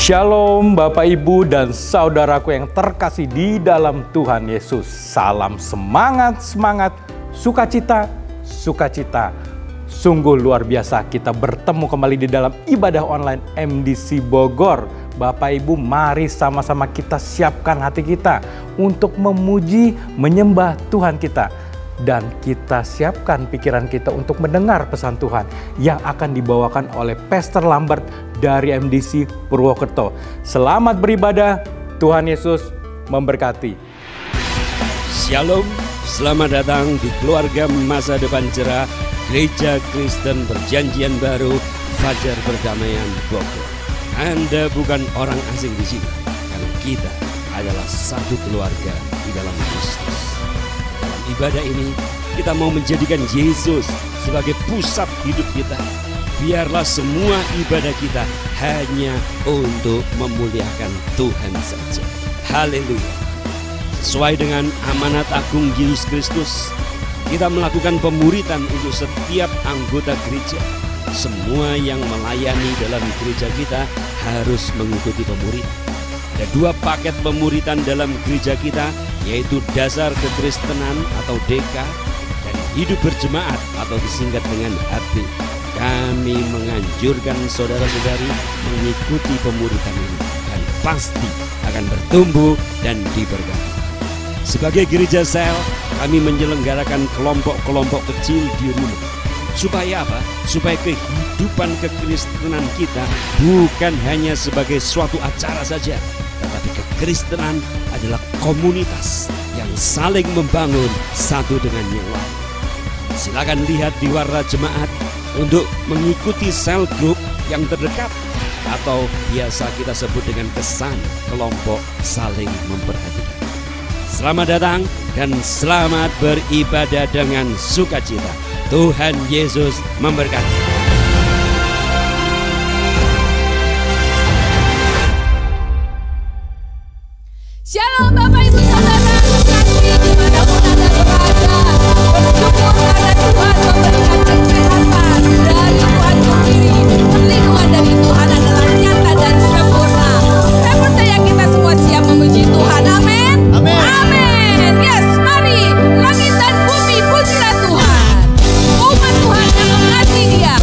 Shalom Bapak Ibu dan saudaraku yang terkasih di dalam Tuhan Yesus. Salam semangat, sukacita. Sungguh luar biasa kita bertemu kembali di dalam ibadah online MDC Bogor. Bapak Ibu, mari sama-sama kita siapkan hati kita untuk memuji, menyembah Tuhan kita. Dan kita siapkan pikiran kita untuk mendengar pesan Tuhan yang akan dibawakan oleh Pastor Lambert dari MDC Purwokerto. Selamat beribadah, Tuhan Yesus memberkati. Shalom, selamat datang di keluarga masa depan cerah Gereja Kristen Perjanjian Baru Fajar Perdamaian Bogor. Anda bukan orang asing di sini, karena kita adalah satu keluarga di dalam Kristus. Dalam ibadah ini, kita mau menjadikan Yesus sebagai pusat hidup kita. Biarlah semua ibadah kita hanya untuk memuliakan Tuhan saja. Haleluya. Sesuai dengan amanat agung Yesus Kristus, kita melakukan pemuritan untuk setiap anggota gereja. Semua yang melayani dalam gereja kita harus mengikuti pemuritan. Ada 2 paket pemuritan dalam gereja kita, yaitu dasar kekristenan atau DK dan hidup berjemaat atau disingkat dengan HB. Kami menganjurkan saudara-saudari mengikuti pemuritan ini dan pasti akan bertumbuh dan diberkati. Sebagai gereja sel, kami menyelenggarakan kelompok-kelompok kecil di rumah. Supaya apa? Supaya kehidupan kekristenan kita bukan hanya sebagai suatu acara saja, tetapi kekristenan adalah komunitas yang saling membangun satu dengan yang lain. Silakan lihat di warna jemaat untuk mengikuti sel grup yang terdekat, atau biasa kita sebut dengan kesan kelompok saling memperhatikan. Selamat datang dan selamat beribadah dengan sukacita. Tuhan Yesus memberkati. Shalom Bapak Ibu Saudara terkasih dimanapun Anda berada. Bersyukur karena Tuhan memberikan kesehatan dari Tuhan sendiri. Perlindungan dari Tuhan adalah nyata dan sempurna. Saya percaya kita semua siap memuji Tuhan. Amin. Amin. Amin. Yes, mari langit dan bumi pujilah Tuhan. Umat Tuhan yang mengasihi Dia.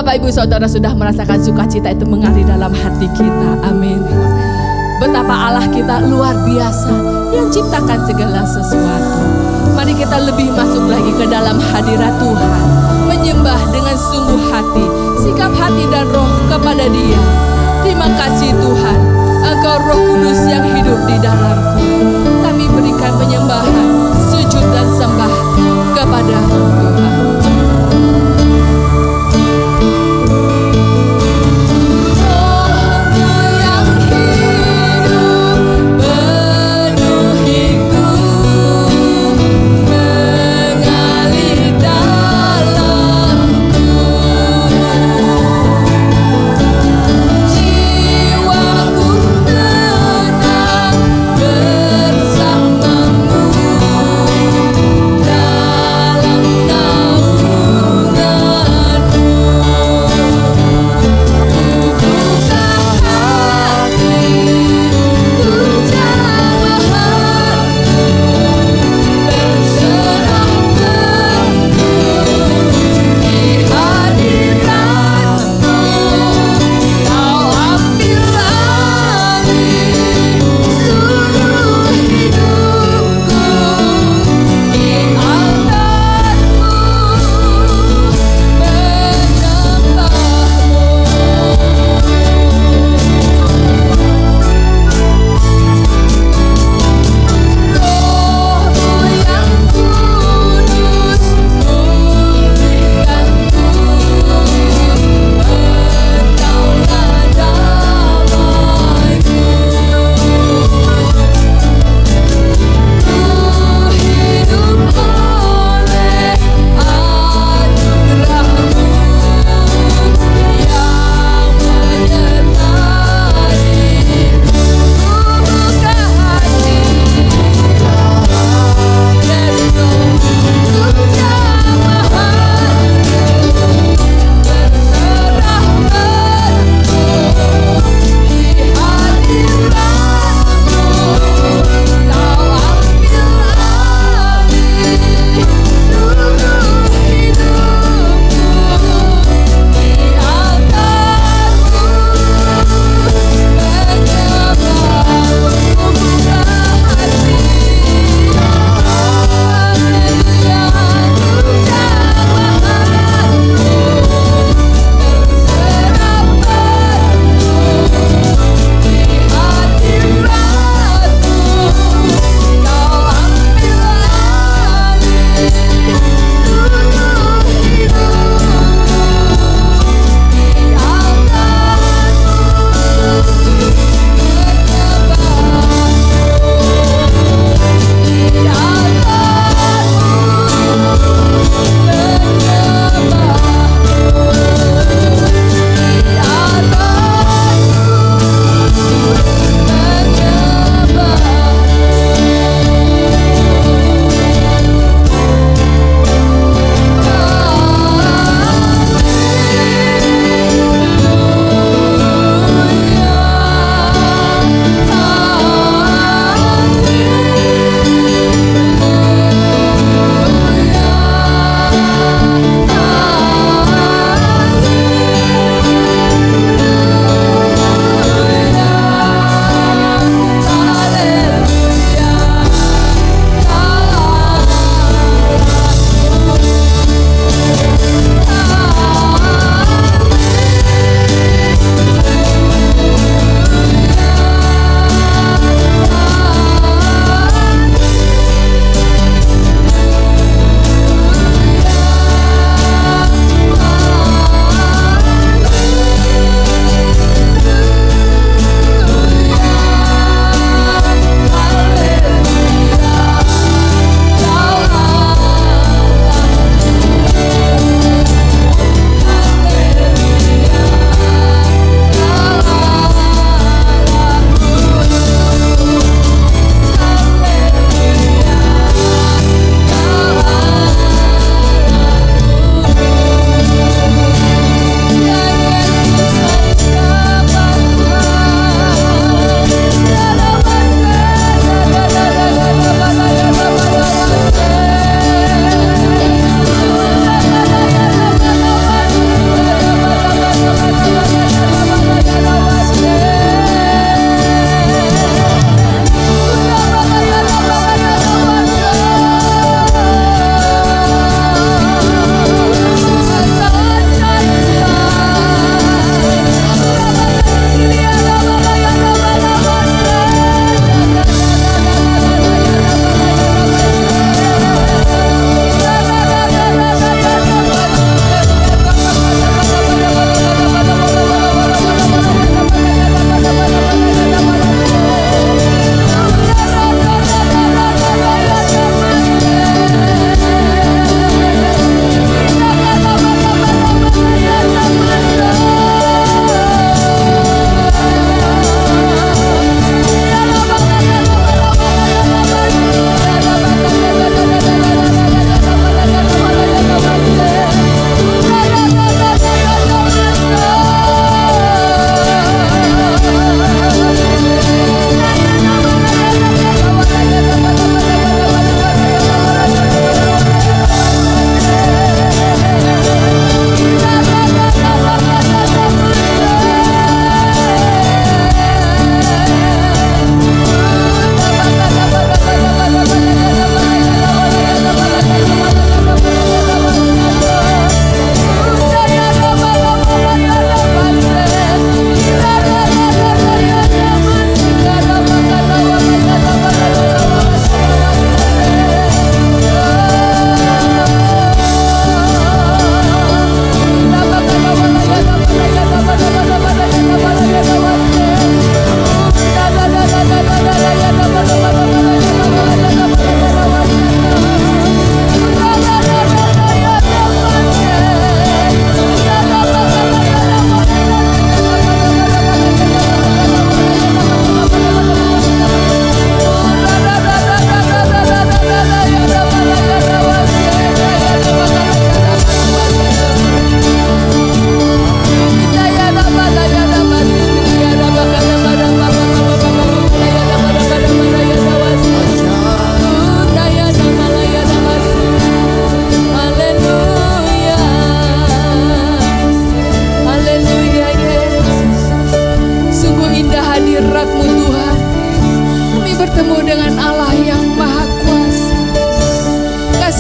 Bapak Ibu Saudara sudah merasakan sukacita itu mengalir dalam hati kita. Amin. Betapa Allah kita luar biasa yang ciptakan segala sesuatu. Mari kita lebih masuk lagi ke dalam hadirat Tuhan, menyembah dengan sungguh hati, sikap hati dan roh kepada Dia. Terima kasih Tuhan, Engkau Roh Kudus yang hidup di dalamku. Kami berikan penyembahan, sujud dan sembah kepada Tuhan. Bersamamu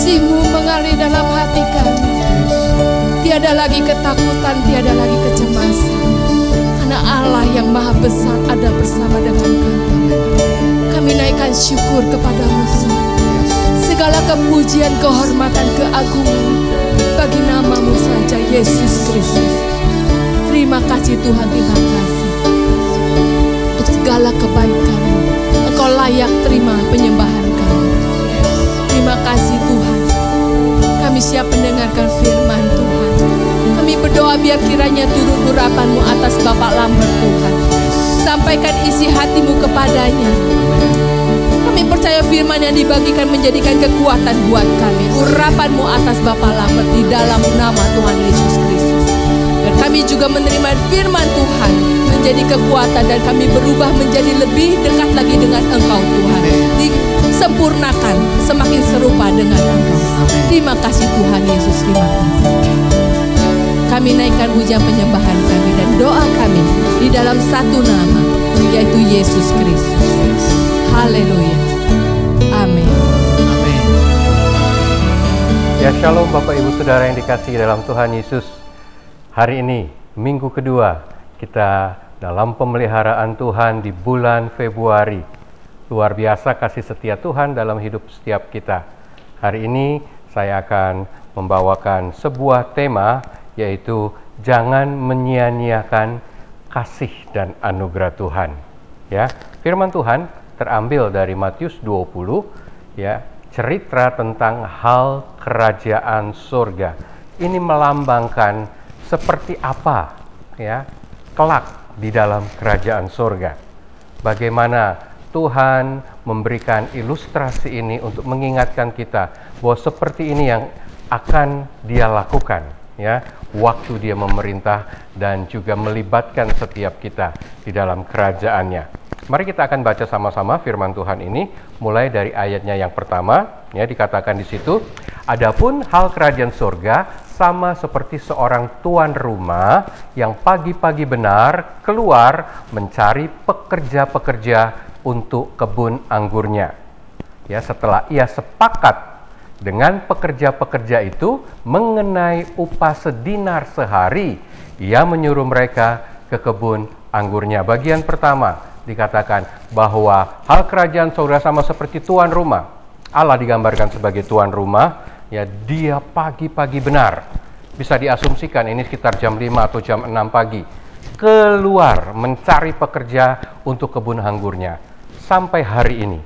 kasih-Mu mengalir dalam hati kami. Tiada lagi ketakutan, tiada lagi kecemasan. Karena Allah yang maha besar ada bersama dengan kami. Kami naikkan syukur kepada-Mu. Segala kepujian, kehormatan, keagungan bagi nama-Mu saja, Yesus Kristus. Terima kasih Tuhan, terima kasih. Untuk segala kebaikan-Mu, Engkau layak terima penyembahan kami. Terima kasih Tuhan. Kami siap mendengarkan firman Tuhan. Kami berdoa biar kiranya turun urapan-Mu atas Bapak Lambert Tuhan. Sampaikan isi hati-Mu kepadanya. Kami percaya firman yang dibagikan menjadikan kekuatan buat kami. Urapan-Mu atas Bapak Lambert di dalam nama Tuhan Yesus Kristus. Dan kami juga menerima firman Tuhan menjadi kekuatan dan kami berubah menjadi lebih dekat lagi dengan Engkau Tuhan. Disempurnakan semakin serupa dengan Engkau. Terima kasih Tuhan Yesus, terima kasih. Kami naikkan pujian penyembahan kami dan doa kami di dalam satu nama, yaitu Yesus Kristus. Haleluya. Amin. Amin. Ya, shalom Bapak Ibu Saudara yang dikasihi dalam Tuhan Yesus. Hari ini, minggu kedua, kita dalam pemeliharaan Tuhan di bulan Februari. Luar biasa kasih setia Tuhan dalam hidup setiap kita. Hari ini saya akan membawakan sebuah tema, yaitu jangan menyia-nyiakan kasih dan anugerah Tuhan. Ya, firman Tuhan terambil dari Matius 20, ya, cerita tentang hal kerajaan surga. Ini melambangkan seperti apa, ya, kelak di dalam kerajaan surga. Bagaimana Tuhan memberikan ilustrasi ini untuk mengingatkan kita bahwa seperti ini yang akan Dia lakukan, ya, waktu Dia memerintah dan juga melibatkan setiap kita di dalam kerajaannya. Mari kita akan baca sama-sama firman Tuhan ini, mulai dari ayatnya yang pertama, ya, dikatakan di situ, adapun hal kerajaan surga sama seperti seorang tuan rumah yang pagi-pagi benar keluar mencari pekerja-pekerja untuk kebun anggurnya. Ya, setelah ia sepakat dengan pekerja-pekerja itu mengenai upah sedinar sehari, ia menyuruh mereka ke kebun anggurnya. Bagian pertama dikatakan bahwa hal kerajaan surga sama seperti tuan rumah. Allah digambarkan sebagai tuan rumah, ya, dia pagi-pagi benar. Bisa diasumsikan ini sekitar jam 5 atau jam 6 pagi. Keluar mencari pekerja untuk kebun anggurnya. Sampai hari ini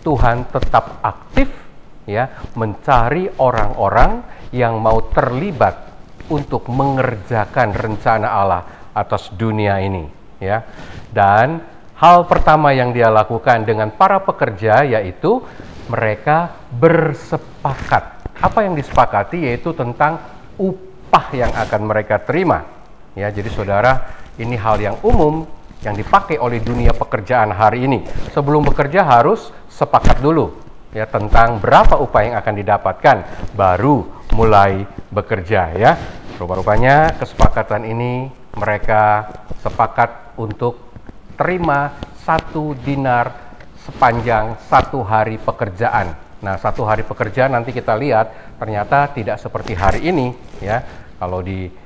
Tuhan tetap aktif, ya, mencari orang-orang yang mau terlibat untuk mengerjakan rencana Allah atas dunia ini, ya. Dan hal pertama yang Dia lakukan dengan para pekerja yaitu mereka bersepakat. Apa yang disepakati yaitu tentang upah yang akan mereka terima. Ya, jadi saudara, ini hal yang umum yang dipakai oleh dunia pekerjaan hari ini. Sebelum bekerja harus sepakat dulu, ya, tentang berapa upah yang akan didapatkan, baru mulai bekerja, ya. Rupa-rupanya kesepakatan ini mereka sepakat untuk terima 1 dinar sepanjang 1 hari pekerjaan. Nah, 1 hari pekerjaan nanti kita lihat ternyata tidak seperti hari ini, ya. Kalau di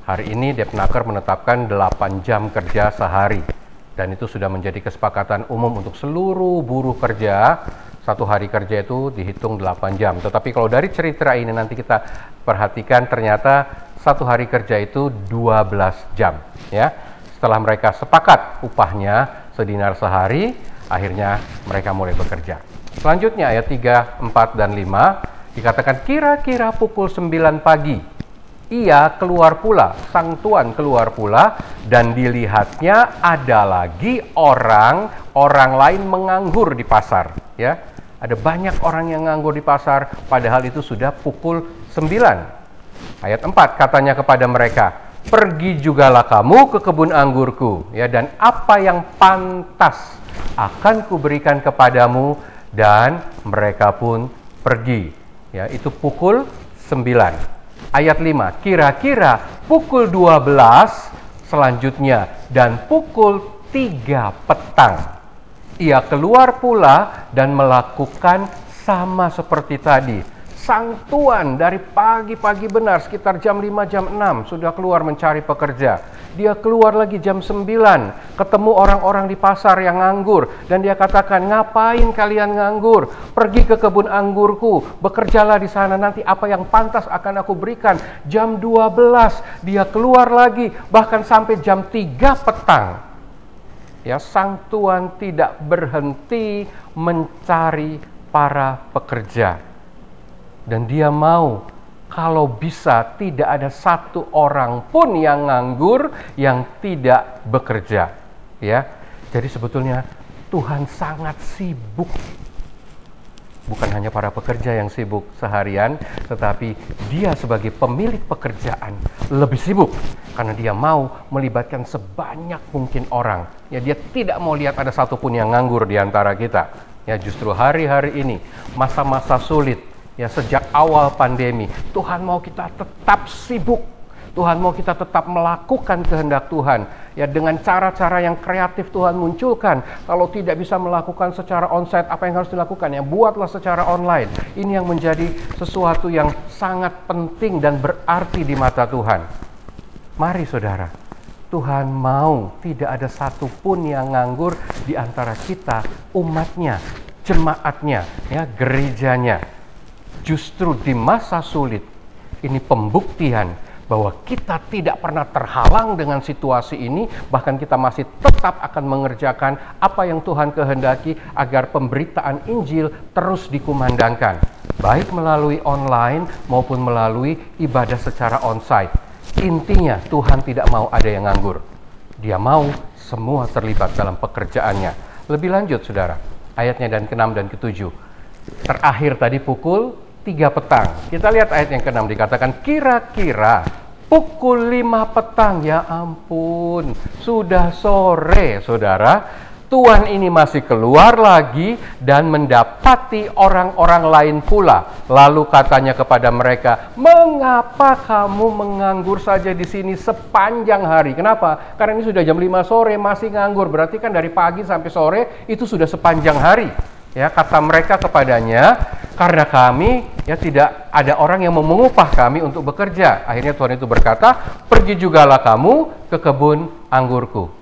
hari ini Depnaker menetapkan 8 jam kerja sehari, dan itu sudah menjadi kesepakatan umum untuk seluruh buruh kerja. 1 hari kerja itu dihitung 8 jam. Tetapi kalau dari cerita ini nanti kita perhatikan ternyata 1 hari kerja itu 12 jam, ya. Setelah mereka sepakat upahnya sedinar sehari, akhirnya mereka mulai bekerja. Selanjutnya ayat 3, 4, dan 5 dikatakan kira-kira pukul 9 pagi ia keluar pula, sang tuan keluar pula, dan dilihatnya ada lagi orang lain menganggur di pasar, ya. Ada banyak orang yang nganggur di pasar, padahal itu sudah pukul 9. Ayat 4 katanya kepada mereka, pergi jugalah kamu ke kebun anggurku, ya, dan apa yang pantas akan kuberikan kepadamu, dan mereka pun pergi. Ya, itu pukul 9. Ayat 5, kira-kira pukul 12 selanjutnya dan pukul 3 petang. Ia keluar pula dan melakukan sama seperti tadi. sang tuan dari pagi-pagi benar sekitar jam 5, jam 6 sudah keluar mencari pekerja. Dia keluar lagi jam 9, ketemu orang-orang di pasar yang nganggur. Dan dia katakan, ngapain kalian nganggur? Pergi ke kebun anggurku, bekerjalah di sana, nanti apa yang pantas akan aku berikan. Jam 12 dia keluar lagi, bahkan sampai jam 3 petang. Ya, sang tuan tidak berhenti mencari para pekerja. Dan dia mau kalau bisa tidak ada satu orang pun yang nganggur, yang tidak bekerja. Ya, jadi sebetulnya Tuhan sangat sibuk. Bukan hanya para pekerja yang sibuk seharian, tetapi dia sebagai pemilik pekerjaan lebih sibuk. Karena dia mau melibatkan sebanyak mungkin orang. Ya, dia tidak mau lihat ada satupun yang nganggur di antara kita. Ya, justru hari-hari ini, masa-masa sulit, ya sejak awal pandemi, Tuhan mau kita tetap sibuk. Tuhan mau kita tetap melakukan kehendak Tuhan. Ya, dengan cara-cara yang kreatif Tuhan munculkan. Kalau tidak bisa melakukan secara onsite, apa yang harus dilakukan? Ya, buatlah secara online. Ini yang menjadi sesuatu yang sangat penting dan berarti di mata Tuhan. Mari saudara, Tuhan mau tidak ada satupun yang nganggur di antara kita, umatnya, jemaatnya, ya, gerejanya. Justru di masa sulit, ini pembuktian bahwa kita tidak pernah terhalang dengan situasi ini, bahkan kita masih tetap akan mengerjakan apa yang Tuhan kehendaki agar pemberitaan Injil terus dikumandangkan, baik melalui online maupun melalui ibadah secara onsite. Intinya Tuhan tidak mau ada yang nganggur. Dia mau semua terlibat dalam pekerjaannya. Lebih lanjut saudara, ayatnya dan ke-6 dan ke-7. Terakhir tadi pukul 3 petang. Kita lihat ayat yang ke-6 dikatakan kira-kira pukul 5 petang. Ya ampun, sudah sore saudara. Tuan ini masih keluar lagi dan mendapati orang-orang lain pula. Lalu katanya kepada mereka, mengapa kamu menganggur saja di sini sepanjang hari? Kenapa? Karena ini sudah jam 5 sore masih nganggur. Berarti kan dari pagi sampai sore itu sudah sepanjang hari. Ya, kata mereka kepadanya, karena kami ya tidak ada orang yang mau mengupah kami untuk bekerja. Akhirnya Tuhan itu berkata, pergi jugalah kamu ke kebun anggurku.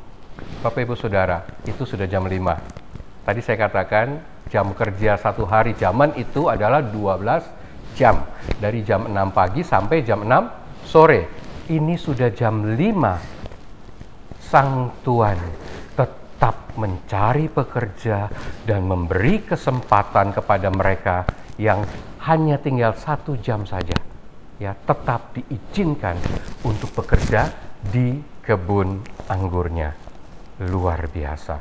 Bapak Ibu Saudara, itu sudah jam 5. Tadi saya katakan jam kerja satu hari zaman itu adalah 12 jam. Dari jam 6 pagi sampai jam 6 sore. Ini sudah jam 5. Sang Tuan tetap mencari pekerja dan memberi kesempatan kepada mereka yang hanya tinggal 1 jam saja. Ya, tetap diizinkan untuk bekerja di kebun anggurnya. Luar biasa.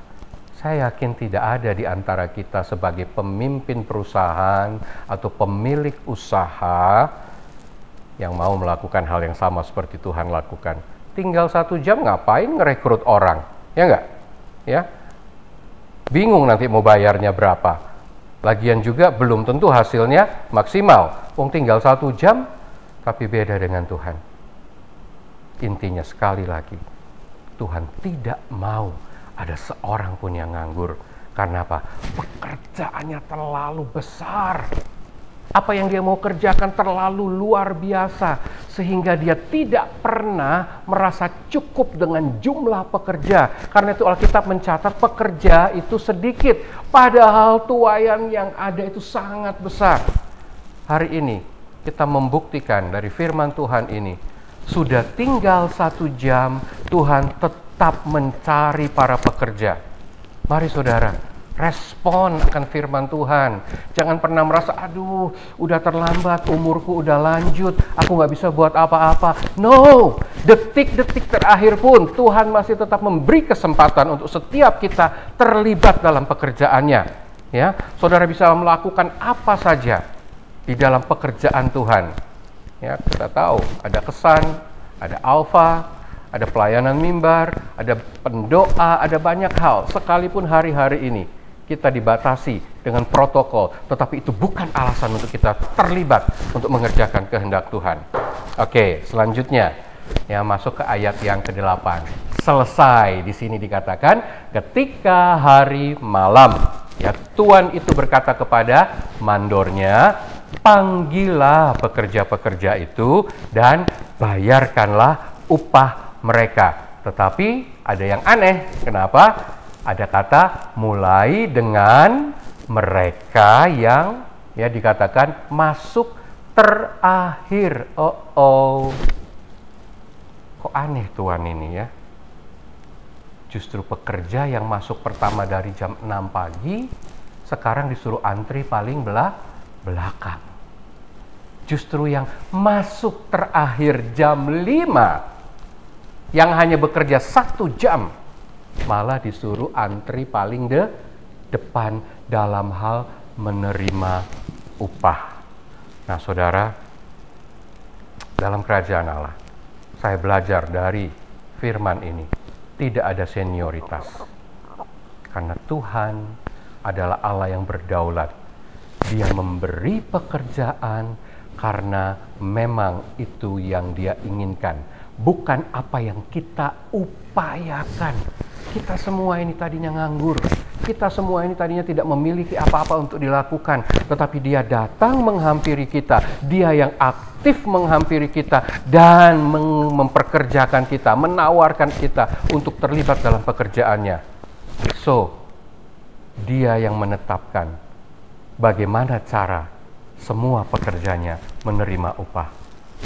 Saya yakin tidak ada di antara kita sebagai pemimpin perusahaan atau pemilik usaha yang mau melakukan hal yang sama seperti Tuhan lakukan. Tinggal 1 jam ngapain ngerekrut orang? Ya enggak? Ya. Bingung nanti mau bayarnya berapa. Lagian juga belum tentu hasilnya maksimal. Wong tinggal 1 jam, tapi beda dengan Tuhan. Intinya sekali lagi, Tuhan tidak mau ada seorang pun yang nganggur. Karena apa? Pekerjaannya terlalu besar. Apa yang dia mau kerjakan terlalu luar biasa. Sehingga dia tidak pernah merasa cukup dengan jumlah pekerja. Karena itu Alkitab mencatat pekerja itu sedikit. Padahal tuaian yang ada itu sangat besar. Hari ini kita membuktikan dari firman Tuhan ini. Sudah tinggal 1 jam, Tuhan tetap mencari para pekerja. Mari saudara, respon akan firman Tuhan. Jangan pernah merasa, aduh, udah terlambat, umurku udah lanjut, aku nggak bisa buat apa-apa. No, detik-detik terakhir pun Tuhan masih tetap memberi kesempatan untuk setiap kita terlibat dalam pekerjaannya. Ya, saudara bisa melakukan apa saja di dalam pekerjaan Tuhan. Ya, kita tahu ada kesan, ada alfa, ada pelayanan mimbar, ada pendoa, ada banyak hal. Sekalipun hari-hari ini kita dibatasi dengan protokol, tetapi itu bukan alasan untuk kita terlibat untuk mengerjakan kehendak Tuhan. Oke, selanjutnya ya masuk ke ayat yang ke-8. Selesai di sini dikatakan ketika hari malam. Ya, Tuan itu berkata kepada mandornya, panggillah pekerja-pekerja itu dan bayarkanlah upah mereka. Tetapi ada yang aneh. Kenapa? Ada kata mulai dengan mereka yang ya dikatakan masuk terakhir. Kok aneh Tuhan ini ya? Justru pekerja yang masuk pertama dari jam 6 pagi, sekarang disuruh antri paling belakang. Justru yang masuk terakhir jam 5, yang hanya bekerja 1 jam, malah disuruh antri paling depan dalam hal menerima upah. Nah saudara, dalam kerajaan Allah, saya belajar dari firman ini, tidak ada senioritas. Karena Tuhan adalah Allah yang berdaulat. Dia memberi pekerjaan karena memang itu yang Dia inginkan, bukan apa yang kita upayakan. Kita semua ini tadinya nganggur. Kita semua ini tadinya tidak memiliki apa-apa untuk dilakukan, tetapi Dia datang menghampiri kita. Dia yang aktif menghampiri kita dan memperkerjakan kita, menawarkan kita untuk terlibat dalam pekerjaannya. So, Dia yang menetapkan bagaimana cara semua pekerjanya menerima upah.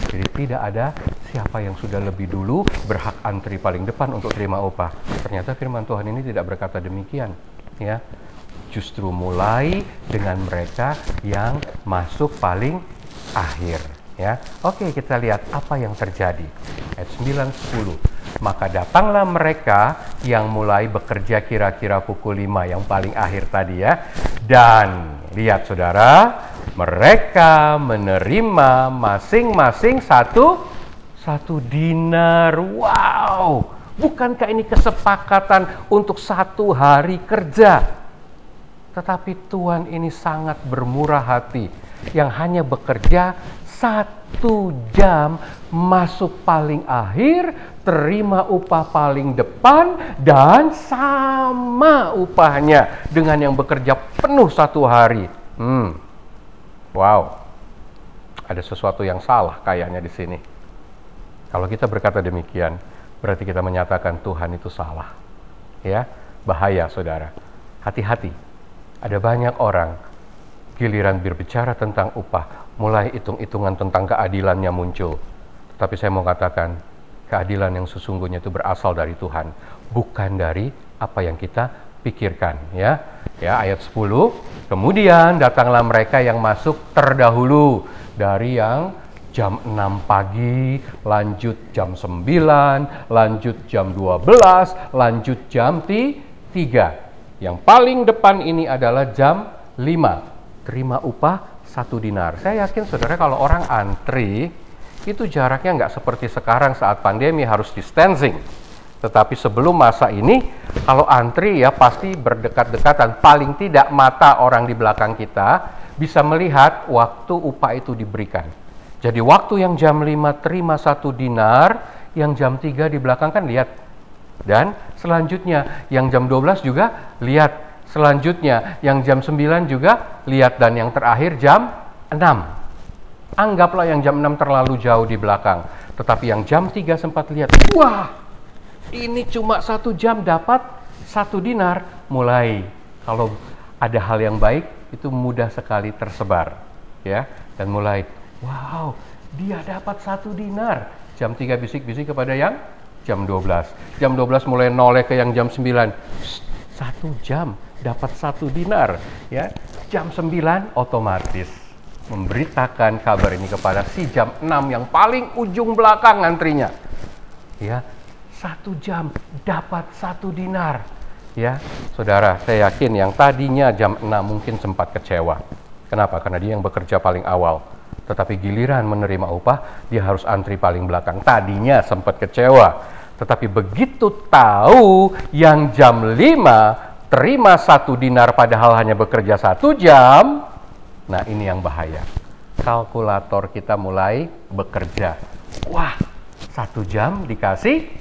Jadi tidak ada siapa yang sudah lebih dulu berhak antri paling depan untuk terima upah. Ternyata firman Tuhan ini tidak berkata demikian. Ya, justru mulai dengan mereka yang masuk paling akhir. Ya, oke, kita lihat apa yang terjadi. Ayat 9-10. Maka datanglah mereka yang mulai bekerja kira-kira pukul 5, yang paling akhir tadi ya. Dan lihat saudara, mereka menerima masing-masing satu dinar. Wow! Bukankah ini kesepakatan untuk 1 hari kerja? Tetapi Tuhan ini sangat bermurah hati, yang hanya bekerja 1 jam, masuk paling akhir, terima upah paling depan, dan sama upahnya dengan yang bekerja penuh 1 hari. Wow, ada sesuatu yang salah kayaknya di sini. Kalau kita berkata demikian, berarti kita menyatakan Tuhan itu salah. Ya, bahaya saudara. Hati-hati. Ada banyak orang giliran berbicara tentang upah, mulai hitung-hitungan tentang keadilannya muncul. Tapi saya mau katakan, keadilan yang sesungguhnya itu berasal dari Tuhan, bukan dari apa yang kita pikirkan. Ya, ayat 10. Kemudian datanglah mereka yang masuk terdahulu, dari yang jam 6 pagi, lanjut jam 9, lanjut jam 12, lanjut jam 3. Yang paling depan ini adalah jam 5. Terima upah 1 dinar. Saya yakin saudara, kalau orang antri, itu jaraknya nggak seperti sekarang saat pandemi harus distancing. Tetapi sebelum masa ini, kalau antri ya pasti berdekat-dekatan. Paling tidak mata orang di belakang kita bisa melihat waktu upah itu diberikan. Jadi waktu yang jam 5 terima 1 dinar, yang jam 3 di belakang kan lihat. Dan selanjutnya yang jam 12 juga lihat. Selanjutnya yang jam 9 juga lihat. Dan yang terakhir jam 6. Anggaplah yang jam 6 terlalu jauh di belakang. Tetapi yang jam 3 sempat lihat. Wah, ini cuma 1 jam dapat 1 dinar. Mulai, kalau ada hal yang baik, itu mudah sekali tersebar. Ya, dan mulai, wow, dia dapat 1 dinar. Jam 3 bisik-bisik kepada yang jam 12. Jam 12 mulai noleh ke yang jam 9. 1 jam dapat 1 dinar. Ya, jam 9 otomatis memberitakan kabar ini kepada si jam 6 yang paling ujung belakang antrinya. Ya, 1 jam dapat 1 dinar. Ya, saudara, saya yakin yang tadinya jam 6 mungkin sempat kecewa. Kenapa? Karena dia yang bekerja paling awal. Tetapi giliran menerima upah, dia harus antri paling belakang. Tadinya sempat kecewa. Tetapi begitu tahu yang jam 5 terima 1 dinar padahal hanya bekerja 1 jam, nah ini yang bahaya. Kalkulator kita mulai bekerja. Wah, 1 jam dikasih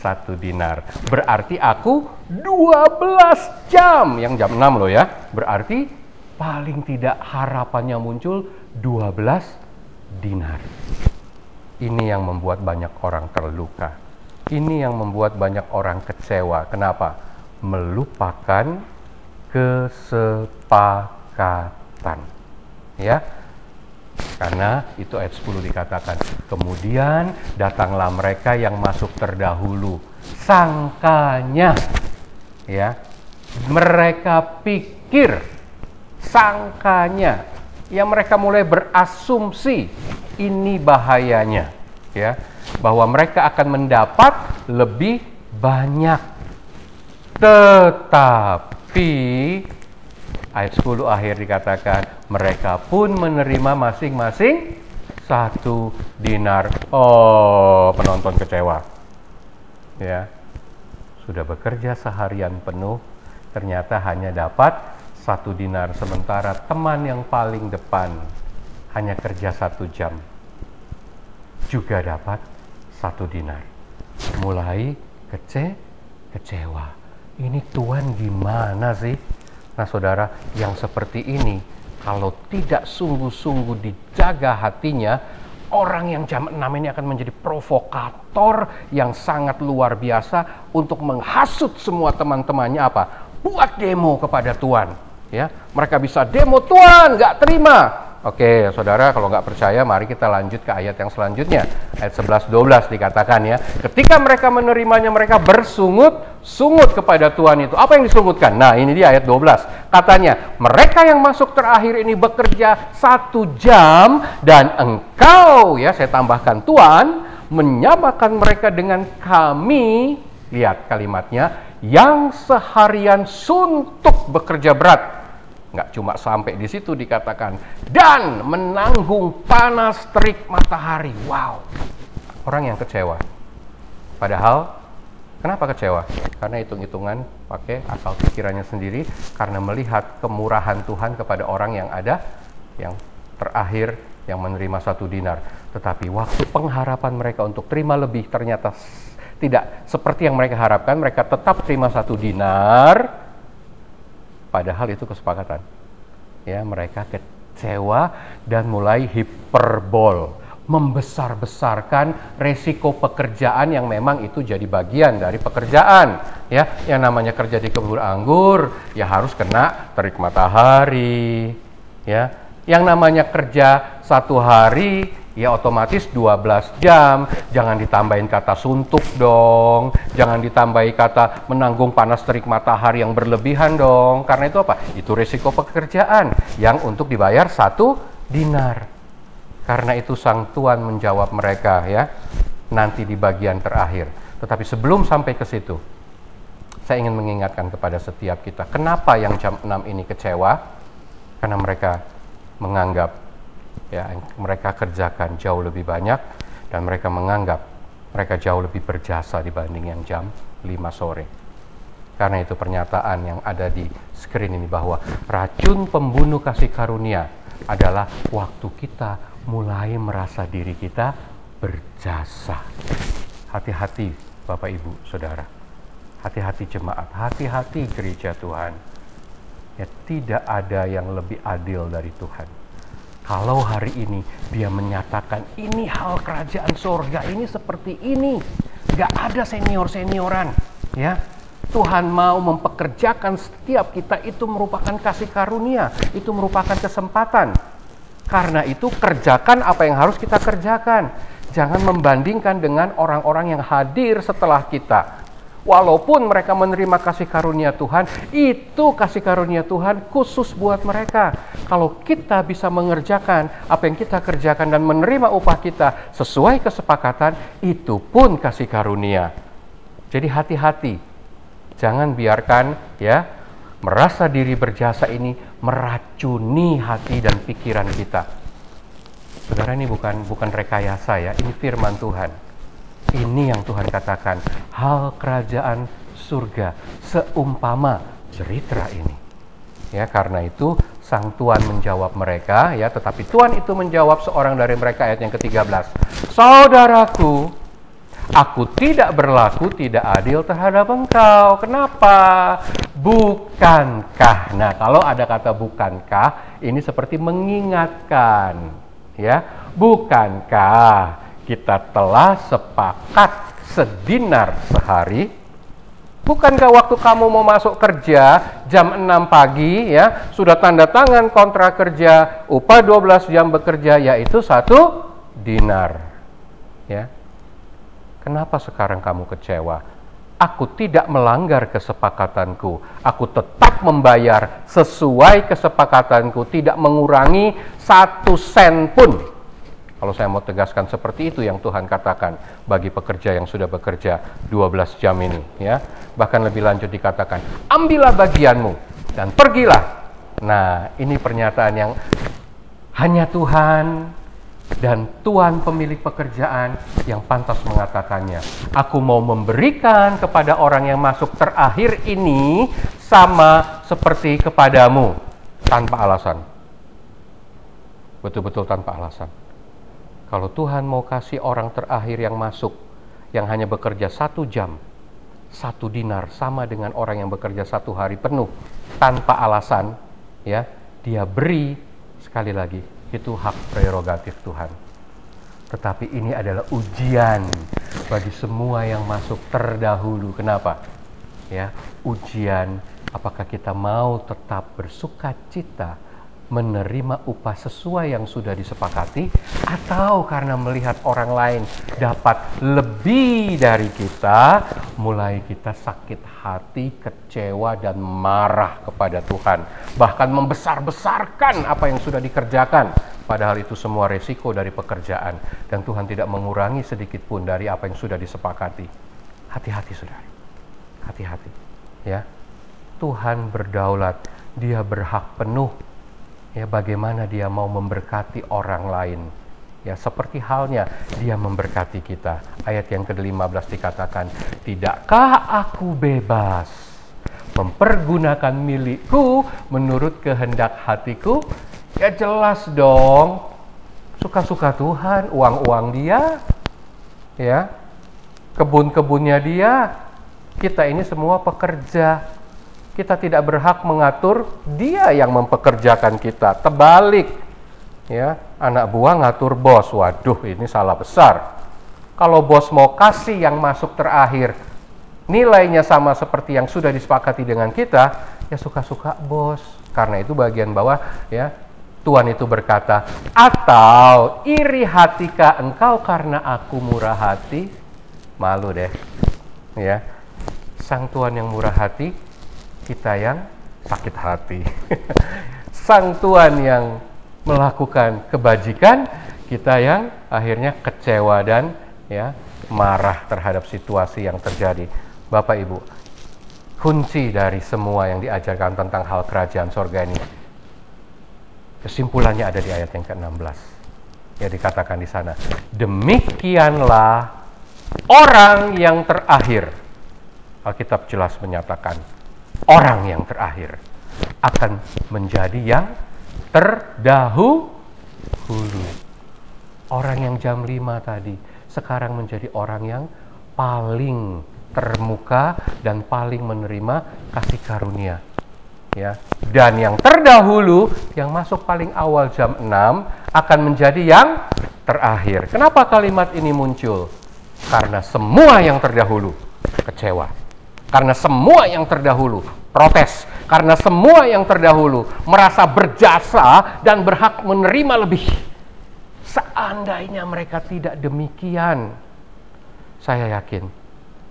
1 dinar. Berarti aku 12 jam. Yang jam 6 loh ya. Berarti paling tidak harapannya muncul 12 dinar. Ini yang membuat banyak orang terluka. Ini yang membuat banyak orang kecewa. Kenapa? Melupakan kesepakatan. Ya. Karena itu ayat 10 dikatakan, kemudian datanglah mereka yang masuk terdahulu. Sangkanya, ya, mereka pikir, sangkanya, ya mereka mulai berasumsi, ini bahayanya, ya, bahwa mereka akan mendapat lebih banyak. Tetapi ayat 10 akhir dikatakan, mereka pun menerima masing-masing 1 dinar. Oh, penonton kecewa. Ya, sudah bekerja seharian penuh, ternyata hanya dapat 1 dinar. Sementara teman yang paling depan hanya kerja 1 jam, juga dapat 1 dinar. Mulai kecewa. Ini Tuhan gimana sih? Nah saudara, yang seperti ini kalau tidak sungguh-sungguh dijaga hatinya, orang yang jam 6 ini akan menjadi provokator yang sangat luar biasa untuk menghasut semua teman-temannya apa? Buat demo kepada Tuhan. Ya, mereka bisa demo, Tuhan nggak terima. Oke, saudara, kalau nggak percaya, mari kita lanjut ke ayat yang selanjutnya. Ayat 11-12 dikatakan ya, ketika mereka menerimanya, mereka bersungut-sungut kepada Tuhan itu. Apa yang disungutkan? Nah, ini dia ayat 12. Katanya, mereka yang masuk terakhir ini bekerja 1 jam, dan engkau, ya saya tambahkan, Tuhan, menyamakan mereka dengan kami, lihat kalimatnya, yang seharian suntuk bekerja berat. Nggak cuma sampai di situ dikatakan, dan menanggung panas terik matahari. Wow, orang yang kecewa. Padahal, kenapa kecewa? Karena hitung-hitungan pakai akal pikirannya sendiri, karena melihat kemurahan Tuhan kepada orang yang ada, yang terakhir, yang menerima 1 dinar. Tetapi waktu pengharapan mereka untuk terima lebih, ternyata tidak seperti yang mereka harapkan. Mereka tetap terima 1 dinar, padahal itu kesepakatan. Ya, mereka kecewa dan mulai hiperbol, membesar-besarkan resiko pekerjaan yang memang itu jadi bagian dari pekerjaan. Ya, yang namanya kerja di kebun anggur, ya harus kena terik matahari. Ya, yang namanya kerja 1 hari, ya otomatis 12 jam, jangan ditambahin kata suntuk dong, jangan ditambahi kata menanggung panas terik matahari yang berlebihan dong, karena itu apa? Itu risiko pekerjaan yang untuk dibayar 1 dinar. Karena itu sang Tuhan menjawab mereka ya, nanti di bagian terakhir. Tetapi sebelum sampai ke situ, saya ingin mengingatkan kepada setiap kita, kenapa yang jam 6 ini kecewa? Karena mereka menganggap ya, mereka kerjakan jauh lebih banyak, dan mereka menganggap mereka jauh lebih berjasa dibanding yang jam 5 sore. Karena itu pernyataan yang ada di screen ini bahwa racun pembunuh kasih karunia adalah waktu kita mulai merasa diri kita berjasa. Hati-hati Bapak Ibu Saudara, hati-hati jemaat, hati-hati gereja Tuhan. Ya, tidak ada yang lebih adil dari Tuhan. Kalau hari ini dia menyatakan ini hal kerajaan surga ini seperti ini, gak ada senior-senioran, ya. Tuhan mau mempekerjakan setiap kita, itu merupakan kasih karunia, itu merupakan kesempatan. Karena itu kerjakan apa yang harus kita kerjakan. Jangan membandingkan dengan orang-orang yang hadir setelah kita. Walaupun mereka menerima kasih karunia Tuhan, itu kasih karunia Tuhan khusus buat mereka. Kalau kita bisa mengerjakan apa yang kita kerjakan dan menerima upah kita sesuai kesepakatan, itu pun kasih karunia. Jadi hati-hati, jangan biarkan ya merasa diri berjasa ini meracuni hati dan pikiran kita. Saudara, ini bukan rekayasa ya, ini firman Tuhan. Ini yang Tuhan katakan, hal kerajaan surga seumpama cerita ini. Ya, karena itu sang Tuhan menjawab mereka, ya, tetapi Tuhan itu menjawab seorang dari mereka, ayat yang ke-13. Saudaraku, Aku tidak berlaku tidak adil terhadap engkau. Kenapa? Bukankah? Nah, kalau ada kata bukankah, ini seperti mengingatkan, ya. Bukankah kita telah sepakat sedinar sehari? Bukankah waktu kamu mau masuk kerja jam 6 pagi, ya, sudah tanda tangan kontrak kerja, upah 12 jam bekerja, yaitu 1 dinar, ya. Kenapa sekarang kamu kecewa? Aku tidak melanggar kesepakatanku. Aku tetap membayar sesuai kesepakatanku, tidak mengurangi 1 sen pun. Kalau saya mau tegaskan seperti itu yang Tuhan katakan bagi pekerja yang sudah bekerja 12 jam ini, ya. Bahkan lebih lanjut dikatakan, ambillah bagianmu dan pergilah. Nah, ini pernyataan yang hanya Tuhan dan Tuhan pemilik pekerjaan yang pantas mengatakannya. Aku mau memberikan kepada orang yang masuk terakhir ini sama seperti kepadamu, tanpa alasan. Betul-betul tanpa alasan. Kalau Tuhan mau kasih orang terakhir yang masuk, yang hanya bekerja 1 jam, 1 dinar, sama dengan orang yang bekerja 1 hari penuh, tanpa alasan, ya, dia beri. Sekali lagi, itu hak prerogatif Tuhan. Tetapi ini adalah ujian bagi semua yang masuk terdahulu. Kenapa? Ya, ujian apakah kita mau tetap bersuka cita menerima upah sesuai yang sudah disepakati, atau karena melihat orang lain dapat lebih dari kita, mulai kita sakit hati, kecewa, dan marah kepada Tuhan. Bahkan membesar-besarkan apa yang sudah dikerjakan, padahal itu semua resiko dari pekerjaan. Dan Tuhan tidak mengurangi sedikit pun dari apa yang sudah disepakati. Hati-hati, saudara. Hati-hati. Ya, Tuhan berdaulat, Dia berhak penuh. Ya, bagaimana Dia mau memberkati orang lain. Ya, seperti halnya Dia memberkati kita. Ayat yang ke-15 dikatakan, tidakkah aku bebas mempergunakan milikku menurut kehendak hatiku? Ya jelas dong, suka-suka Tuhan, uang-uang Dia, ya, kebun-kebunnya Dia. Kita ini semua pekerja. Kita tidak berhak mengatur, Dia yang mempekerjakan kita. Terbalik, ya, anak buah ngatur bos. Waduh, ini salah besar. Kalau bos mau kasih yang masuk terakhir, nilainya sama seperti yang sudah disepakati dengan kita, ya suka-suka bos. Karena itu bagian bawah, ya, Tuhan itu berkata, atau iri hatikah engkau karena aku murah hati? Malu deh, ya. Sang Tuhan yang murah hati, kita yang sakit hati. Sang Tuhan yang melakukan kebajikan, kita yang akhirnya kecewa dan, ya, marah terhadap situasi yang terjadi. Bapak Ibu, kunci dari semua yang diajarkan tentang hal kerajaan sorga ini, kesimpulannya ada di ayat yang ke-16. Ya, dikatakan di sana, demikianlah orang yang terakhir. Alkitab jelas menyatakan, orang yang terakhir akan menjadi yang terdahulu. Orang yang jam 5 tadi sekarang menjadi orang yang paling termuka dan paling menerima kasih karunia. Ya, dan yang terdahulu, yang masuk paling awal jam 6 akan menjadi yang terakhir. Kenapa kalimat ini muncul? Karena semua yang terdahulu kecewa. Karena semua yang terdahulu protes. Karena semua yang terdahulu merasa berjasa dan berhak menerima lebih. Seandainya mereka tidak demikian, saya yakin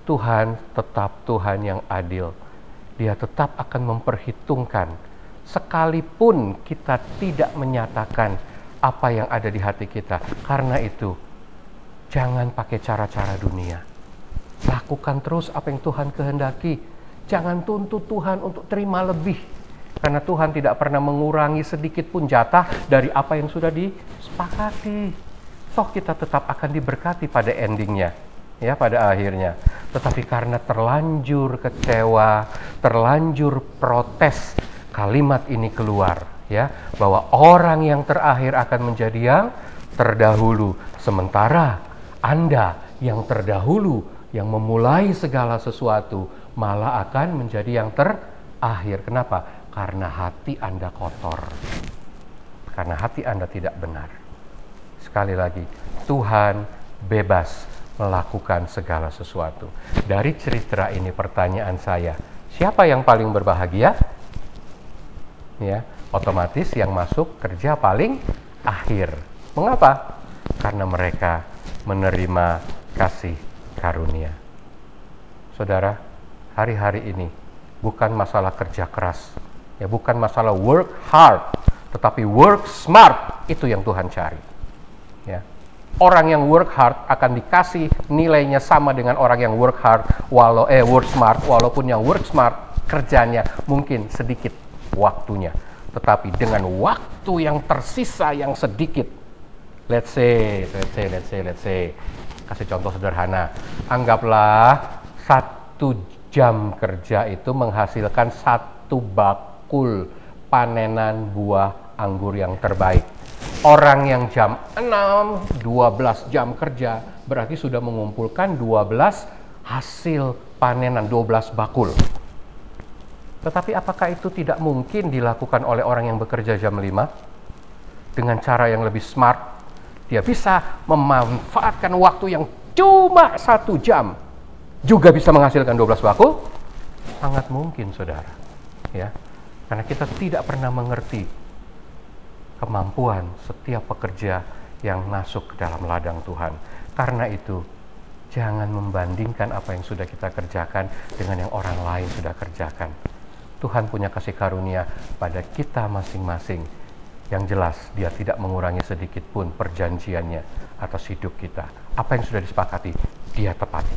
Tuhan tetap Tuhan yang adil. Dia tetap akan memperhitungkan. Sekalipun kita tidak menyatakan apa yang ada di hati kita. Karena itu, jangan pakai cara-cara dunia. Lakukan terus apa yang Tuhan kehendaki. Jangan tuntut Tuhan untuk terima lebih. Karena Tuhan tidak pernah mengurangi sedikit pun jatah dari apa yang sudah disepakati. Toh kita tetap akan diberkati pada endingnya, ya, pada akhirnya. Tetapi karena terlanjur kecewa, terlanjur protes, kalimat ini keluar, ya, bahwa orang yang terakhir akan menjadi yang terdahulu. Sementara Anda yang terdahulu, yang memulai segala sesuatu, malah akan menjadi yang terakhir. Kenapa? Karena hati Anda kotor. Karena hati Anda tidak benar. Sekali lagi, Tuhan bebas melakukan segala sesuatu. Dari cerita ini pertanyaan saya, siapa yang paling berbahagia? Ya, otomatis yang masuk kerja paling akhir. Mengapa? Karena mereka menerima kasih karunia. Saudara, hari-hari ini bukan masalah kerja keras, ya, bukan masalah work hard, tetapi work smart. Itu yang Tuhan cari. Ya. Orang yang work hard akan dikasih nilainya sama dengan orang yang work hard, work smart, walaupun yang work smart kerjanya mungkin sedikit waktunya, tetapi dengan waktu yang tersisa yang sedikit. Let's say, kasih contoh sederhana. Anggaplah 1 jam kerja itu menghasilkan 1 bakul panenan buah anggur yang terbaik. Orang yang jam 6, 12 jam kerja, berarti sudah mengumpulkan 12 hasil panenan, 12 bakul. Tetapi apakah itu tidak mungkin dilakukan oleh orang yang bekerja jam 5? Dengan cara yang lebih smart, dia bisa memanfaatkan waktu yang cuma 1 jam, juga bisa menghasilkan 12 bakul? Sangat mungkin, saudara. Ya, karena kita tidak pernah mengerti kemampuan setiap pekerja yang masuk ke dalam ladang Tuhan. Karena itu, jangan membandingkan apa yang sudah kita kerjakan dengan yang orang lain sudah kerjakan. Tuhan punya kasih karunia pada kita masing-masing. Yang jelas, dia tidak mengurangi sedikit pun perjanjiannya atas hidup kita. Apa yang sudah disepakati, dia tepati.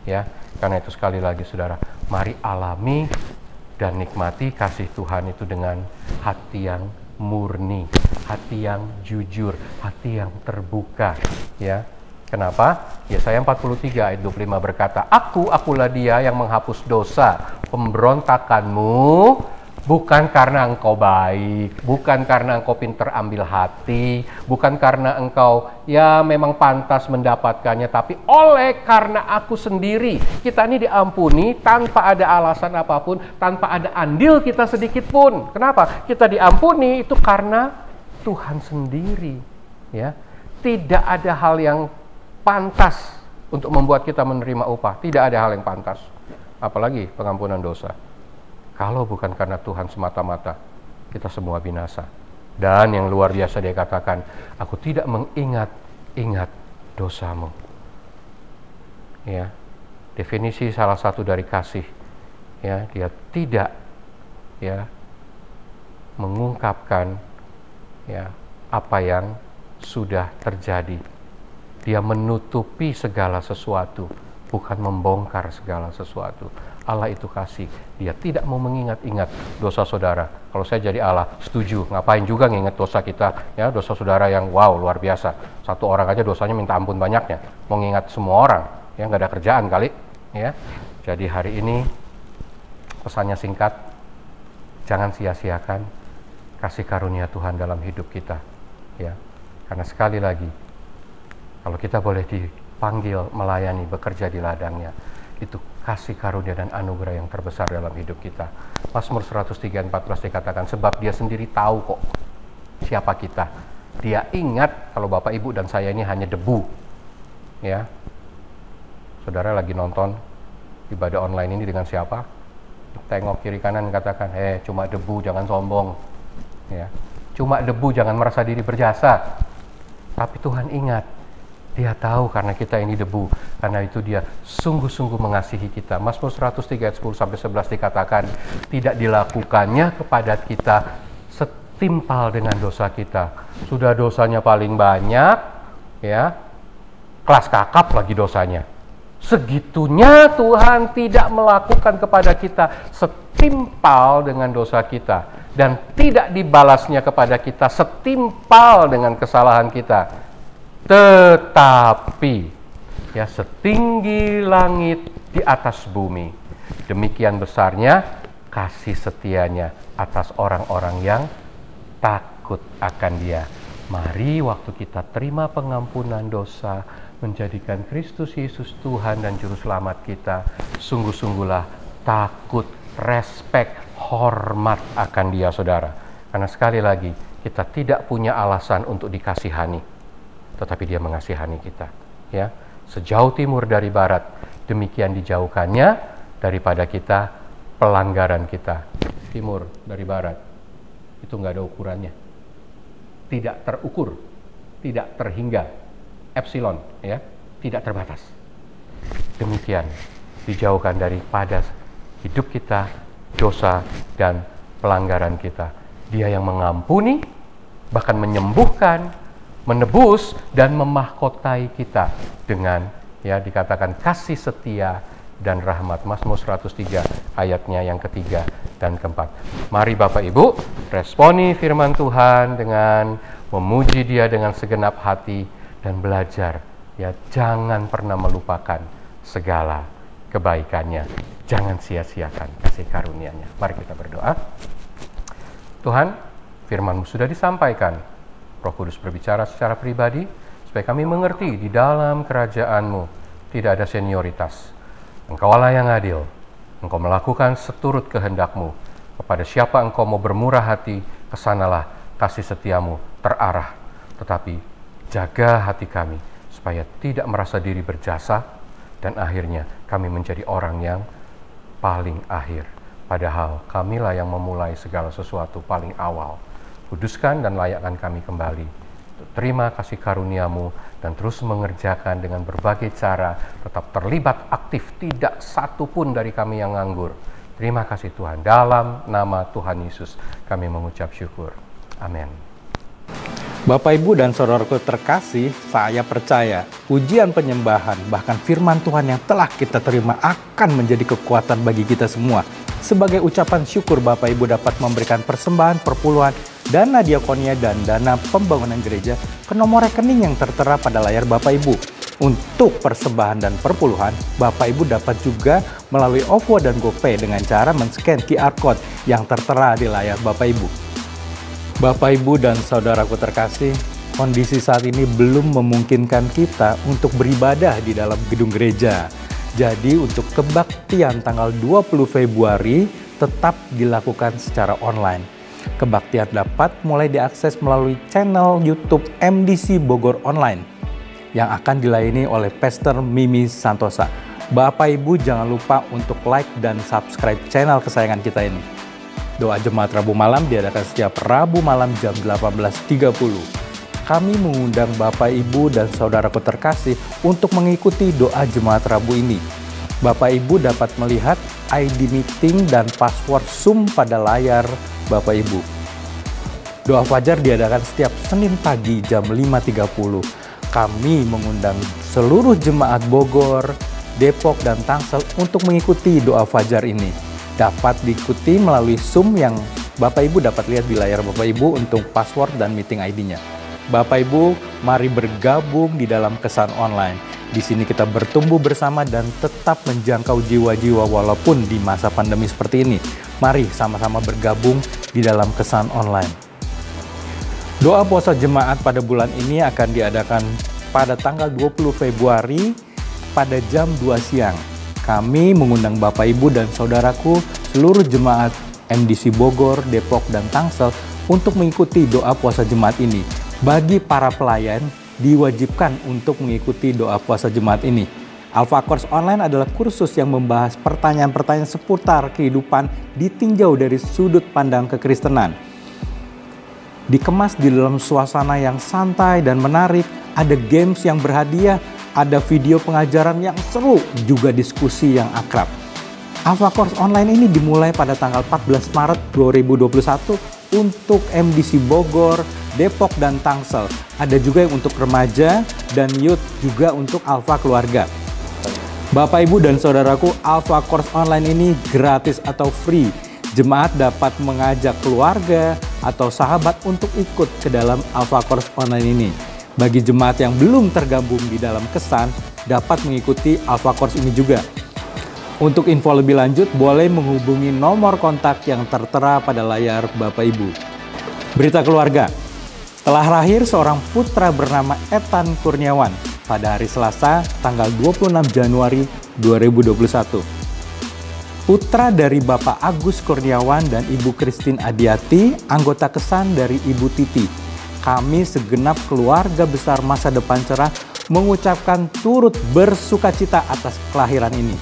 Ya, karena itu sekali lagi, saudara, mari alami dan nikmati kasih Tuhan itu dengan hati yang murni, hati yang jujur, hati yang terbuka. Ya, kenapa? Yesaya 43 ayat 25 berkata, Akulah dia yang menghapus dosa pemberontakanmu, bukan karena engkau baik, bukan karena engkau pinter ambil hati, bukan karena engkau ya memang pantas mendapatkannya, tapi oleh karena aku sendiri. Kita ini diampuni tanpa ada alasan apapun, tanpa ada andil kita sedikit pun. Kenapa? Kita diampuni itu karena Tuhan sendiri. Ya, tidak ada hal yang pantas untuk membuat kita menerima upah. Tidak ada hal yang pantas, apalagi pengampunan dosa. Kalau bukan karena Tuhan semata-mata, kita semua binasa. Dan yang luar biasa dia katakan, aku tidak mengingat-ingat dosamu. Ya, definisi salah satu dari kasih. Ya, dia tidak ya mengungkapkan ya apa yang sudah terjadi. Dia menutupi segala sesuatu, bukan membongkar segala sesuatu. Allah itu kasih, dia tidak mau mengingat-ingat dosa saudara. Kalau saya jadi Allah, setuju, ngapain juga nginget dosa kita, ya, dosa saudara yang wow, luar biasa. Satu orang aja dosanya minta ampun banyaknya, mau ngingat semua orang, ya, nggak ada kerjaan kali, ya. Jadi hari ini pesannya singkat, jangan sia-siakan kasih karunia Tuhan dalam hidup kita, ya. Karena sekali lagi, kalau kita boleh dipanggil melayani, bekerja di ladangnya, itu kasih karunia dan anugerah yang terbesar dalam hidup kita. Mazmur 103:14 dikatakan, sebab dia sendiri tahu kok siapa kita. Dia ingat kalau Bapak, Ibu, dan saya ini hanya debu. Ya, saudara lagi nonton ibadah online ini dengan siapa? Tengok kiri kanan, katakan, cuma debu, jangan sombong. Ya, cuma debu, jangan merasa diri berjasa. Tapi Tuhan ingat, dia tahu karena kita ini debu, karena itu dia sungguh-sungguh mengasihi kita. Mazmur 103 ayat 10-11 dikatakan, tidak dilakukannya kepada kita setimpal dengan dosa kita. Sudah dosanya paling banyak, ya, kelas kakap lagi dosanya. Segitunya Tuhan tidak melakukan kepada kita setimpal dengan dosa kita, dan tidak dibalasnya kepada kita setimpal dengan kesalahan kita. Tetapi ya setinggi langit di atas bumi, demikian besarnya kasih setianya atas orang-orang yang takut akan Dia. Mari waktu kita terima pengampunan dosa, menjadikan Kristus Yesus Tuhan dan Juru Selamat kita, sungguh-sungguhlah takut, respek, hormat akan Dia, saudara. Karena sekali lagi, kita tidak punya alasan untuk dikasihani, tetapi Dia mengasihani kita. Ya, sejauh timur dari barat, demikian dijauhkannya daripada kita pelanggaran kita. Timur dari barat, itu nggak ada ukurannya. Tidak terukur, tidak terhingga. Epsilon, ya, tidak terbatas. Demikian dijauhkan daripada hidup kita, dosa dan pelanggaran kita. Dia yang mengampuni, bahkan menyembuhkan, menebus dan memahkotai kita dengan, ya, dikatakan kasih setia dan rahmat. Mazmur 103 ayatnya yang ketiga dan keempat. Mari Bapak Ibu responi firman Tuhan dengan memuji Dia dengan segenap hati dan belajar, ya, jangan pernah melupakan segala kebaikannya. Jangan sia-siakan kasih karunia-Nya. Mari kita berdoa. Tuhan, firman-Mu sudah disampaikan. Roh Kudus berbicara secara pribadi supaya kami mengerti di dalam kerajaan-Mu tidak ada senioritas. Engkaulah yang adil. Engkau melakukan seturut kehendak-Mu. Kepada siapa Engkau mau bermurah hati, kesanalah kasih setia-Mu terarah. Tetapi jaga hati kami supaya tidak merasa diri berjasa dan akhirnya kami menjadi orang yang paling akhir. Padahal kamilah yang memulai segala sesuatu paling awal. Kuduskan dan layakkan kami kembali. Terima kasih karunia-Mu dan terus mengerjakan dengan berbagai cara, tetap terlibat aktif, tidak satu pun dari kami yang nganggur. Terima kasih Tuhan. Dalam nama Tuhan Yesus kami mengucap syukur. Amin. Bapak, Ibu, dan saudaraku terkasih, saya percaya ujian penyembahan, bahkan firman Tuhan yang telah kita terima akan menjadi kekuatan bagi kita semua. Sebagai ucapan syukur, Bapak Ibu dapat memberikan persembahan, perpuluhan, dana diakonia, dan dana pembangunan gereja ke nomor rekening yang tertera pada layar Bapak Ibu. Untuk persembahan dan perpuluhan, Bapak Ibu dapat juga melalui OVO dan GoPay dengan cara men-scan QR Code yang tertera di layar Bapak Ibu. Bapak, Ibu, dan saudaraku terkasih, kondisi saat ini belum memungkinkan kita untuk beribadah di dalam gedung gereja. Jadi untuk kebaktian tanggal 20 Februari tetap dilakukan secara online. Kebaktian dapat mulai diakses melalui channel YouTube MDC Bogor Online yang akan dilayani oleh Pastor Mimi Santosa. Bapak, Ibu, jangan lupa untuk like dan subscribe channel kesayangan kita ini. Doa Jemaat Rabu Malam diadakan setiap Rabu malam jam 18.30. Kami mengundang Bapak, Ibu, dan saudaraku terkasih untuk mengikuti doa Jemaat Rabu ini. Bapak, Ibu dapat melihat ID meeting dan password Zoom pada layar Bapak, Ibu. Doa Fajar diadakan setiap Senin pagi jam 5.30. Kami mengundang seluruh Jemaat Bogor, Depok, dan Tangsel untuk mengikuti doa Fajar ini. Dapat diikuti melalui Zoom yang Bapak Ibu dapat lihat di layar Bapak Ibu untuk password dan meeting ID-nya. Bapak Ibu, mari bergabung di dalam kesan online. Di sini kita bertumbuh bersama dan tetap menjangkau jiwa-jiwa walaupun di masa pandemi seperti ini. Mari sama-sama bergabung di dalam kesan online. Doa puasa jemaat pada bulan ini akan diadakan pada tanggal 20 Februari pada jam 2 siang. Kami mengundang Bapak, Ibu, dan saudaraku seluruh jemaat MDC Bogor, Depok, dan Tangsel untuk mengikuti doa puasa jemaat ini. Bagi para pelayan, diwajibkan untuk mengikuti doa puasa jemaat ini. Alpha Course Online adalah kursus yang membahas pertanyaan-pertanyaan seputar kehidupan ditinjau dari sudut pandang kekristenan. Dikemas di dalam suasana yang santai dan menarik, ada games yang berhadiah, ada video pengajaran yang seru, juga diskusi yang akrab. Alpha Course Online ini dimulai pada tanggal 14 Maret 2021 untuk MDC Bogor, Depok, dan Tangsel. Ada juga yang untuk remaja dan youth, juga untuk Alpha Keluarga. Bapak, Ibu, dan saudaraku, Alpha Course Online ini gratis atau free. Jemaat dapat mengajak keluarga atau sahabat untuk ikut ke dalam Alpha Course Online ini. Bagi jemaat yang belum tergabung di dalam kesan, dapat mengikuti Alpha Course ini juga. Untuk info lebih lanjut, boleh menghubungi nomor kontak yang tertera pada layar Bapak Ibu. Berita keluarga. Setelah lahir seorang putra bernama Ethan Kurniawan, pada hari Selasa tanggal 26 Januari 2021. Putra dari Bapak Agus Kurniawan dan Ibu Christine Adiati, anggota kesan dari Ibu Titi. Kami segenap keluarga besar Masa Depan Cerah mengucapkan turut bersukacita atas kelahiran ini.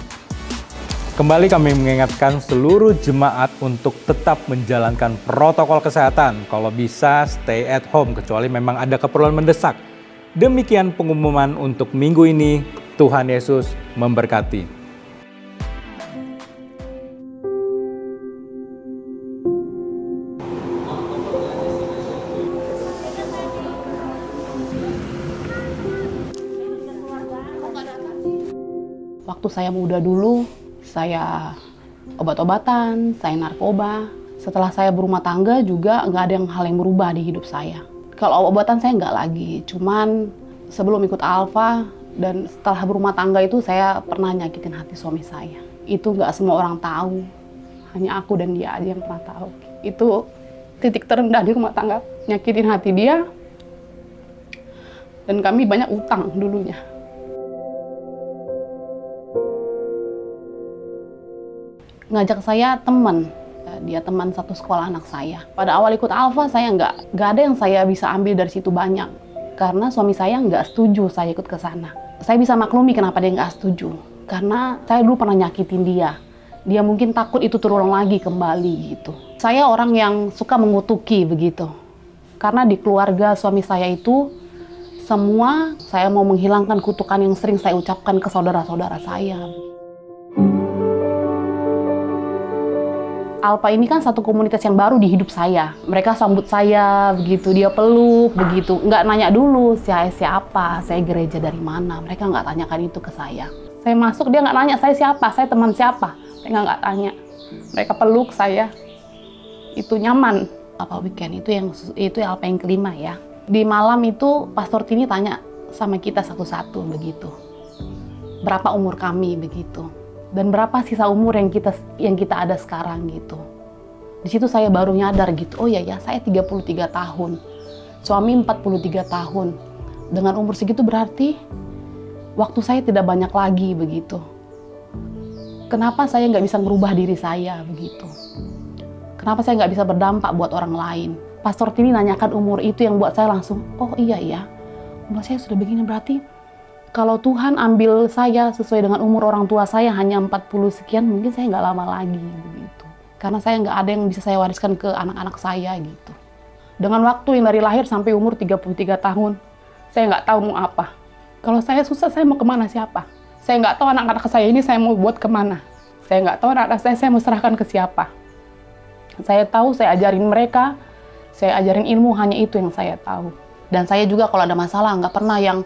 Kembali kami mengingatkan seluruh jemaat untuk tetap menjalankan protokol kesehatan. Kalau bisa stay at home kecuali memang ada keperluan mendesak. Demikian pengumuman untuk minggu ini. Tuhan Yesus memberkati. Waktu saya muda dulu, saya obat-obatan, saya narkoba. Setelah saya berumah tangga juga nggak ada hal yang berubah di hidup saya. Kalau obatan saya nggak lagi, cuman sebelum ikut Alfa dan setelah berumah tangga itu saya pernah nyakitin hati suami saya. Itu nggak semua orang tahu, hanya aku dan dia aja yang pernah tahu. Itu titik terendah di rumah tangga, nyakitin hati dia. Dan kami banyak utang dulunya. Ngajak saya teman, dia teman satu sekolah anak saya. Pada awal ikut Alfa saya nggak ada yang saya bisa ambil dari situ banyak. Karena suami saya nggak setuju saya ikut ke sana. Saya bisa maklumi kenapa dia nggak setuju. Karena saya dulu pernah nyakitin dia. Dia mungkin takut itu terulang lagi kembali gitu. Saya orang yang suka mengutuki begitu. Karena di keluarga suami saya itu, semua saya mau menghilangkan kutukan yang sering saya ucapkan ke saudara-saudara saya. Alfa ini kan satu komunitas yang baru di hidup saya. Mereka sambut saya begitu, dia peluk begitu. Nggak nanya dulu saya siapa, saya gereja dari mana. Mereka nggak tanyakan itu ke saya. Saya masuk, dia nggak nanya saya siapa, saya teman siapa. Mereka nggak tanya. Mereka peluk saya. Itu nyaman. Apa weekend itu Alfa yang kelima ya. Di malam itu Pastor Tini tanya sama kita satu-satu begitu. Berapa umur kami begitu. Dan berapa sisa umur yang kita ada sekarang gitu. Di situ saya baru nyadar gitu, oh ya saya 33 tahun, suami 43 tahun. Dengan umur segitu berarti waktu saya tidak banyak lagi begitu. Kenapa saya nggak bisa merubah diri saya begitu? Kenapa saya nggak bisa berdampak buat orang lain? Pastor Tini nanyakan umur itu yang buat saya langsung, oh iya ya, umur saya sudah begini berarti kalau Tuhan ambil saya sesuai dengan umur orang tua saya hanya 40 sekian, mungkin saya nggak lama lagi begitu. Karena saya nggak ada yang bisa saya wariskan ke anak-anak saya gitu. Dengan waktu yang dari lahir sampai umur 33 tahun, saya nggak tahu mau apa. Kalau saya susah, saya mau kemana siapa? Saya nggak tahu anak-anak saya ini saya mau buat kemana. Saya nggak tahu anak-anak saya mau serahkan ke siapa. Saya tahu saya ajarin mereka, saya ajarin ilmu, hanya itu yang saya tahu. Dan saya juga kalau ada masalah nggak pernah yang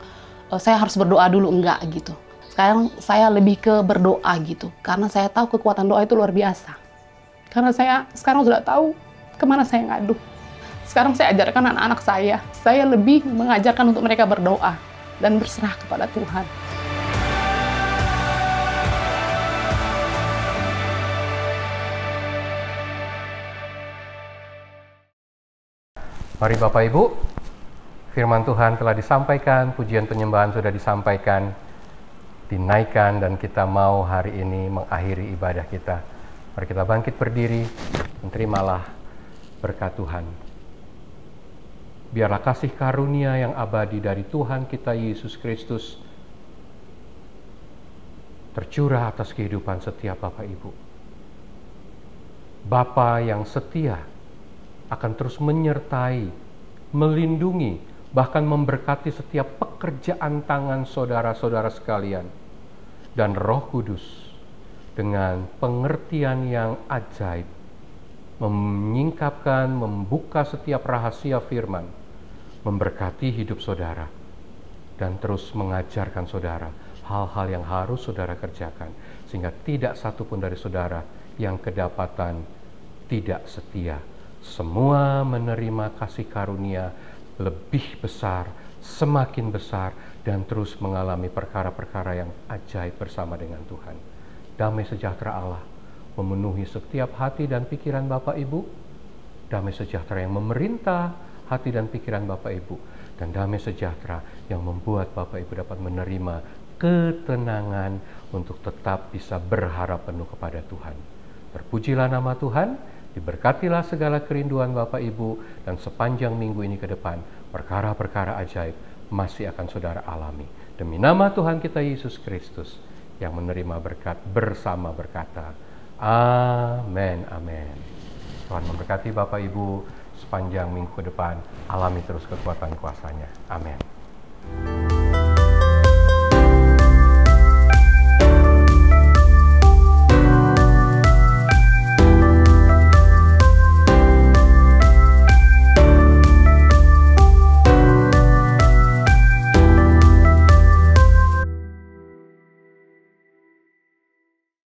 saya harus berdoa dulu, enggak gitu. Sekarang saya lebih ke berdoa gitu. Karena saya tahu kekuatan doa itu luar biasa. Karena saya sekarang sudah tahu kemana saya ngadu. Sekarang saya ajarkan anak-anak saya lebih mengajarkan untuk mereka berdoa dan berserah kepada Tuhan. Mari Bapak Ibu, firman Tuhan telah disampaikan, pujian penyembahan sudah disampaikan, dinaikkan, dan kita mau hari ini mengakhiri ibadah kita. Mari kita bangkit berdiri, terimalah berkat Tuhan. Biarlah kasih karunia yang abadi dari Tuhan kita Yesus Kristus tercurah atas kehidupan setiap Bapak Ibu. Bapa yang setia akan terus menyertai, melindungi, bahkan memberkati setiap pekerjaan tangan saudara-saudara sekalian. Dan Roh Kudus dengan pengertian yang ajaib menyingkapkan, membuka setiap rahasia firman, memberkati hidup saudara, dan terus mengajarkan saudara hal-hal yang harus saudara kerjakan, sehingga tidak satupun dari saudara yang kedapatan tidak setia. Semua menerima kasih karunia lebih besar, semakin besar, dan terus mengalami perkara-perkara yang ajaib bersama dengan Tuhan. Damai sejahtera Allah memenuhi setiap hati dan pikiran Bapak Ibu. Damai sejahtera yang memerintah hati dan pikiran Bapak Ibu. Dan damai sejahtera yang membuat Bapak Ibu dapat menerima ketenangan untuk tetap bisa berharap penuh kepada Tuhan. Terpujilah nama Tuhan, diberkatilah segala kerinduan Bapak Ibu, dan sepanjang minggu ini ke depan, perkara-perkara ajaib masih akan saudara alami. Demi nama Tuhan kita Yesus Kristus, yang menerima berkat bersama berkata, amin, amin. Tuhan memberkati Bapak Ibu sepanjang minggu ke depan, alami terus kekuatan kuasa-Nya. Amin.